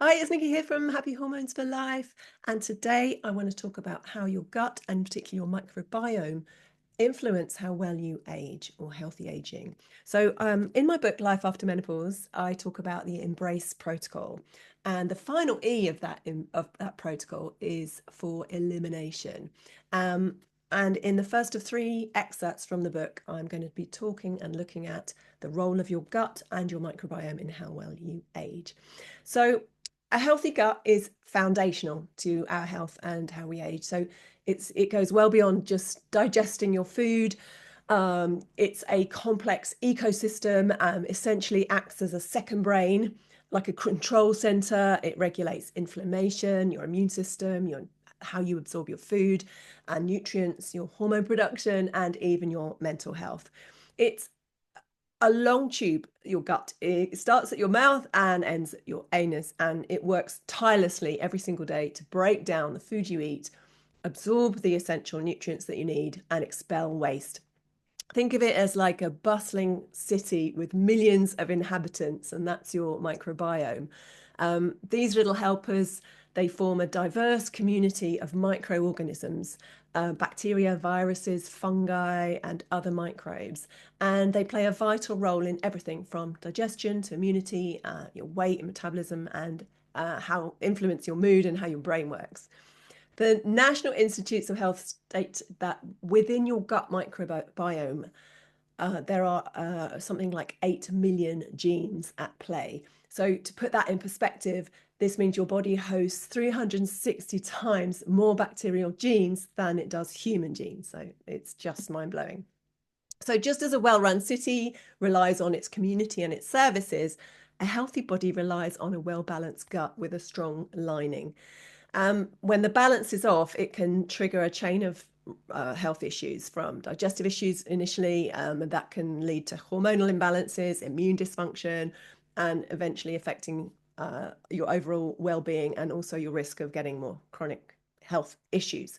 Hi, it's Nikki here from Happy Hormones for Life. And today I want to talk about how your gut and particularly your microbiome influence how well you age or healthy aging. So, in my book, Life After Menopause, I talk about the Embrace protocol. And the final E of that protocol is for elimination. Um, and in the first of three excerpts from the book, I'm going to be talking and looking at the role of your gut and your microbiome in how well you age. So, a healthy gut is foundational to our health and how we age. So it goes well beyond just digesting your food. It's a complex ecosystem. Essentially acts as a second brain, like a control center. It regulates inflammation, your immune system, your how you absorb your food and nutrients, your hormone production, and even your mental health. It's a long tube, your gut. It starts at your mouth and ends at your anus, and it works tirelessly every single day to break down the food you eat, absorb the essential nutrients that you need, and expel waste. Think of it as like a bustling city with millions of inhabitants, and that's your microbiome. These little helpers, they form a diverse community of microorganisms, bacteria, viruses, fungi, and other microbes. And they play a vital role in everything from digestion to immunity, your weight and metabolism, and how influence your mood and how your brain works. The National Institutes of Health state that within your gut microbiome, there are something like 8 million genes at play. So, to put that in perspective, this means your body hosts 360 times more bacterial genes than it does human genes. So, it's just mind blowing. So, just as a well run city relies on its community and its services, a healthy body relies on a well balanced gut with a strong lining. When the balance is off, it can trigger a chain of health issues, from digestive issues initially, and that can lead to hormonal imbalances, immune dysfunction, and eventually affecting your overall well-being and also your risk of getting more chronic health issues.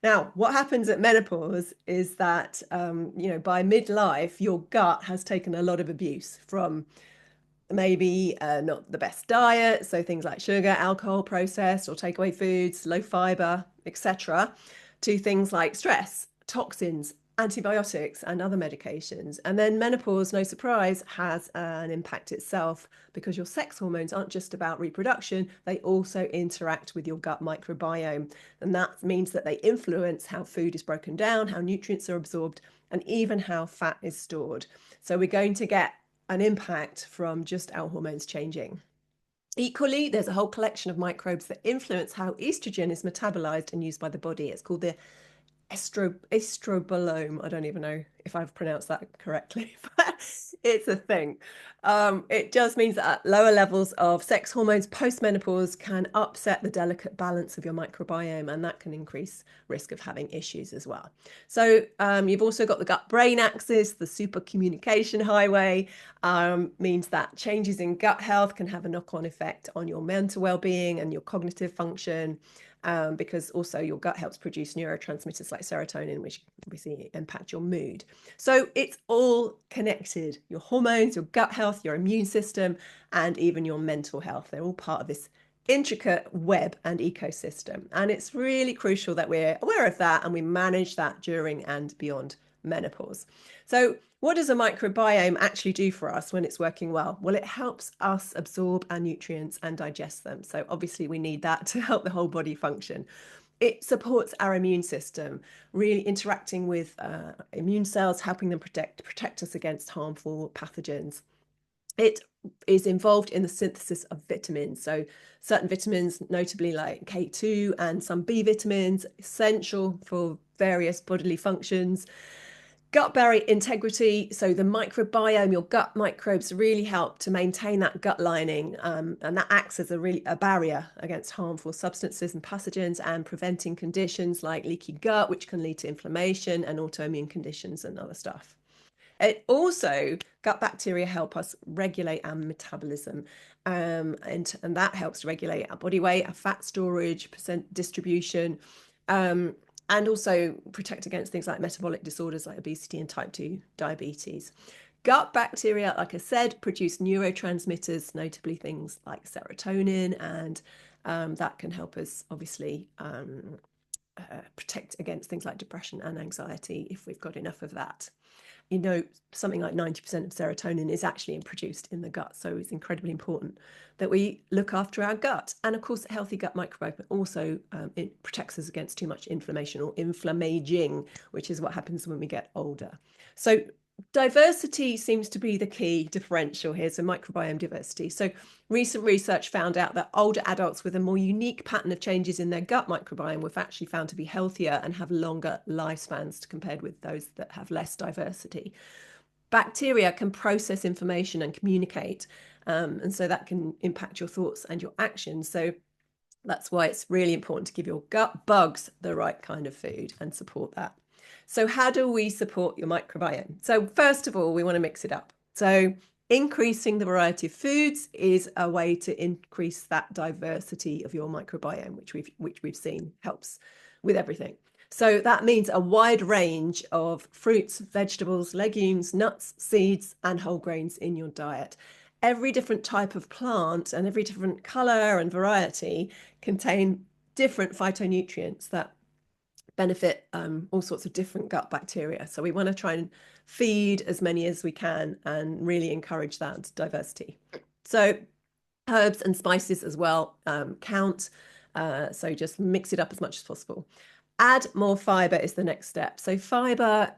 Now, what happens at menopause is that, by midlife, your gut has taken a lot of abuse from maybe not the best diet, so things like sugar, alcohol, processed or takeaway foods, low fiber, etc., to things like stress, toxins, antibiotics, and other medications. And then menopause, no surprise, has an impact itself because your sex hormones aren't just about reproduction, they also interact with your gut microbiome. And that means that they influence how food is broken down, how nutrients are absorbed, and even how fat is stored. So we're going to get an impact from just our hormones changing. Equally, there's a whole collection of microbes that influence how estrogen is metabolized and used by the body. It's called the estrobolome. I don't even know if I've pronounced that correctly, but it's a thing. It just means that at lower levels of sex hormones post-menopause can upset the delicate balance of your microbiome, and that can increase risk of having issues as well. So you've also got the gut-brain axis, the super communication highway, means that changes in gut health can have a knock-on effect on your mental well-being and your cognitive function. Because also your gut helps produce neurotransmitters like serotonin, which obviously impact your mood. So it's all connected. Your hormones, your gut health, your immune system, and even your mental health. They're all part of this intricate web and ecosystem. And it's really crucial that we're aware of that and we manage that during and beyond menopause. So what does a microbiome actually do for us when it's working well? Well, it helps us absorb our nutrients and digest them. So obviously we need that to help the whole body function. It supports our immune system, really interacting with immune cells, helping them protect us against harmful pathogens. It is involved in the synthesis of vitamins. So certain vitamins, notably like K2 and some B vitamins, essential for various bodily functions. Gut barrier integrity, so the microbiome, your gut microbes really help to maintain that gut lining, and that acts as a barrier against harmful substances and pathogens, and preventing conditions like leaky gut, which can lead to inflammation and autoimmune conditions and other stuff. It also, gut bacteria help us regulate our metabolism, and that helps to regulate our body weight, our fat storage, percent distribution, and also protect against things like metabolic disorders like obesity and type 2 diabetes. gut bacteria, like I said, produce neurotransmitters, notably things like serotonin, and that can help us obviously protect against things like depression and anxiety if we've got enough of that. You know, something like 90% of serotonin is actually produced in the gut. So it's incredibly important that we look after our gut. And of course, a healthy gut microbiome also it protects us against too much inflammation or inflammaging, which is what happens when we get older. So diversity seems to be the key differential here. So microbiome diversity. So recent research found out that older adults with a more unique pattern of changes in their gut microbiome were actually found to be healthier and have longer lifespans compared with those that have less diversity. Bacteria can process information and communicate, and so that can impact your thoughts and your actions. So that's why it's really important to give your gut bugs the right kind of food and support that. So how do we support your microbiome? So first of all, we want to mix it up. So increasing the variety of foods is a way to increase that diversity of your microbiome, which we've seen helps with everything. So that means a wide range of fruits, vegetables, legumes, nuts, seeds, and whole grains in your diet. Every different type of plant and every different color and variety contain different phytonutrients that benefit all sorts of different gut bacteria. So we want to try and feed as many as we can and really encourage that diversity. So herbs and spices as well count. So just mix it up as much as possible. Add more fiber is the next step. So fiber,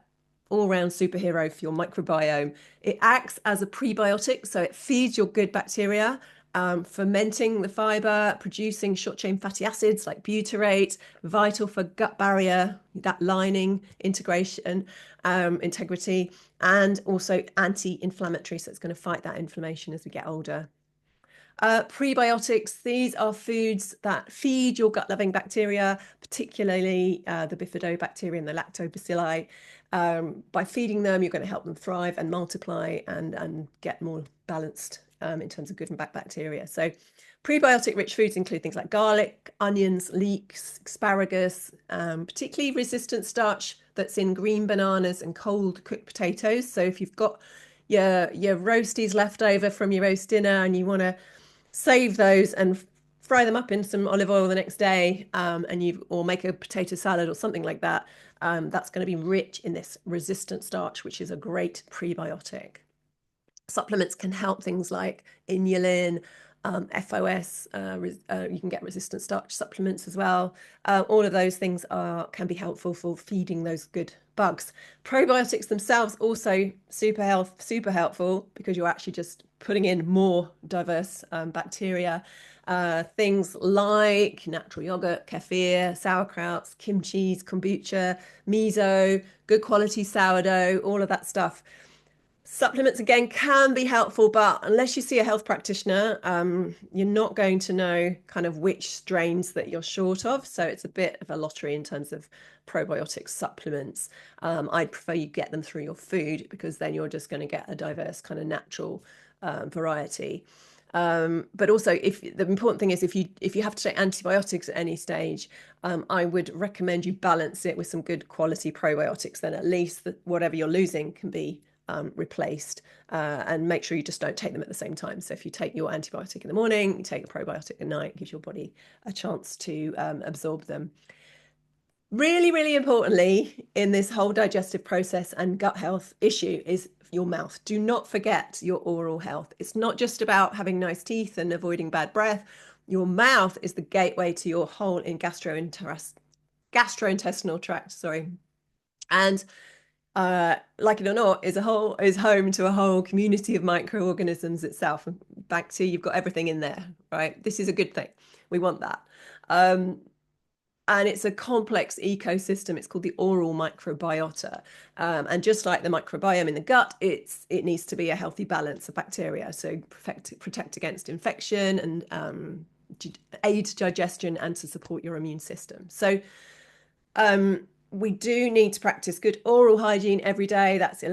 all-round superhero for your microbiome. It acts as a prebiotic, so it feeds your good bacteria, fermenting the fiber, producing short-chain fatty acids like butyrate, vital for gut barrier, that lining integration, integrity, and also anti-inflammatory, so it's going to fight that inflammation as we get older. Prebiotics, these are foods that feed your gut-loving bacteria, particularly the bifidobacteria and the lactobacilli. By feeding them, you're going to help them thrive and multiply and get more balanced in terms of good and bad bacteria. So prebiotic-rich foods include things like garlic, onions, leeks, asparagus, particularly resistant starch that's in green bananas and cold cooked potatoes. So if you've got your roasties left over from your roast dinner and you want to save those and fry them up in some olive oil the next day, or make a potato salad or something like that. That's going to be rich in this resistant starch, which is a great prebiotic. Supplements can help things like inulin, FOS. You can get resistant starch supplements as well. All of those things can be helpful for feeding those good bugs. Probiotics themselves also super helpful because you're actually just putting in more diverse bacteria. Things like natural yogurt, kefir, sauerkrauts, kimchi, kombucha, miso, good quality sourdough, all of that stuff. Supplements, again, can be helpful, but unless you see a health practitioner, you're not going to know kind of which strains that you're short of. So it's a bit of a lottery in terms of probiotic supplements. I'd prefer you get them through your food because then you're just going to get a diverse kind of natural variety. But also, if the important thing is if you have to take antibiotics at any stage, I would recommend you balance it with some good quality probiotics. Then at least whatever you're losing can be replaced, and make sure you just don't take them at the same time. So if you take your antibiotic in the morning, you take a probiotic at night, it gives your body a chance to absorb them. Really, really importantly, in this whole digestive process and gut health issue is your mouth. Do not forget your oral health. It's not just about having nice teeth and avoiding bad breath. Your mouth is the gateway to your whole gastrointestinal tract, sorry. And like it or not, is home to a whole community of microorganisms itself. Back to you've got everything in there, right? This is a good thing. We want that. And it's a complex ecosystem. It's called the oral microbiota. And just like the microbiome in the gut, it needs to be a healthy balance of bacteria. So protect against infection and aid digestion and to support your immune system. So we do need to practice good oral hygiene every day. That's,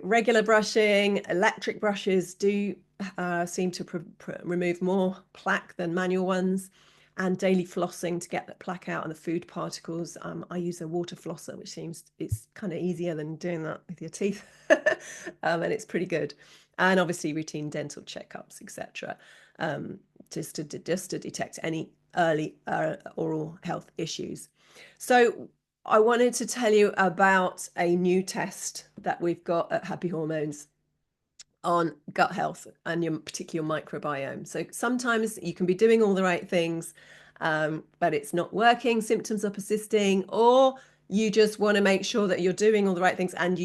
regular brushing. Electric brushes do seem to remove more plaque than manual ones. and daily flossing to get the plaque out and the food particles. I use a water flosser, which seems it's kind of easier than doing that with your teeth, and it's pretty good. And obviously routine dental checkups, etc., just to detect any early oral health issues. So I wanted to tell you about a new test that we've got at Happy Hormones on gut health and your particular microbiome. So sometimes you can be doing all the right things, but it's not working, symptoms are persisting, or you just want to make sure that you're doing all the right things and,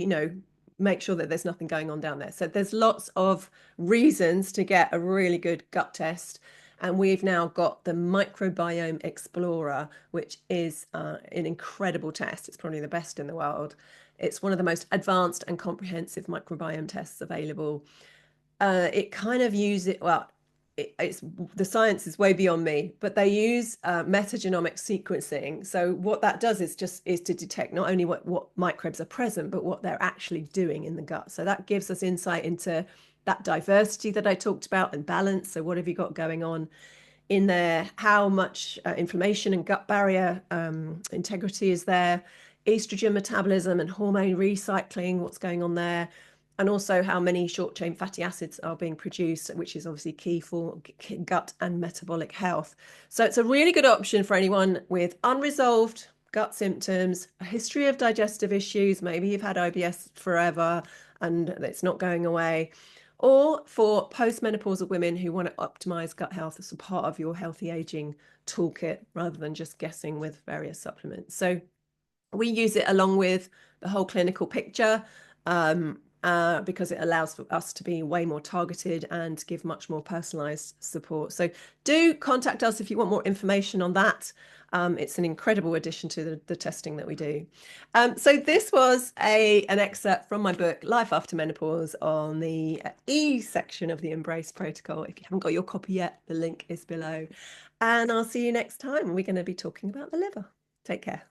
make sure that there's nothing going on down there. So there's lots of reasons to get a really good gut test. And we've now got the Microbiome Explorer, which is an incredible test. It's probably the best in the world. It's one of the most advanced and comprehensive microbiome tests available. It kind of uses it's the science is way beyond me, but they use metagenomic sequencing. So what that does is to detect not only what microbes are present, but what they're actually doing in the gut. So that gives us insight into that diversity that I talked about and balance. So what have you got going on in there? How much inflammation and gut barrier integrity is there? Estrogen metabolism and hormone recycling, what's going on there? And also how many short chain fatty acids are being produced, which is obviously key for gut and metabolic health. So it's a really good option for anyone with unresolved gut symptoms, a history of digestive issues. Maybe you've had IBS forever and it's not going away, or for postmenopausal women who want to optimize gut health as a part of your healthy aging toolkit rather than just guessing with various supplements. So we use it along with the whole clinical picture, because it allows for us to be way more targeted and give much more personalized support. So do contact us if you want more information on that. It's an incredible addition to the testing that we do. So this was an excerpt from my book, Life After Menopause, on the E section of the Embrace Protocol. If you haven't got your copy yet, the link is below. And I'll see you next time. We're going to be talking about the liver. Take care.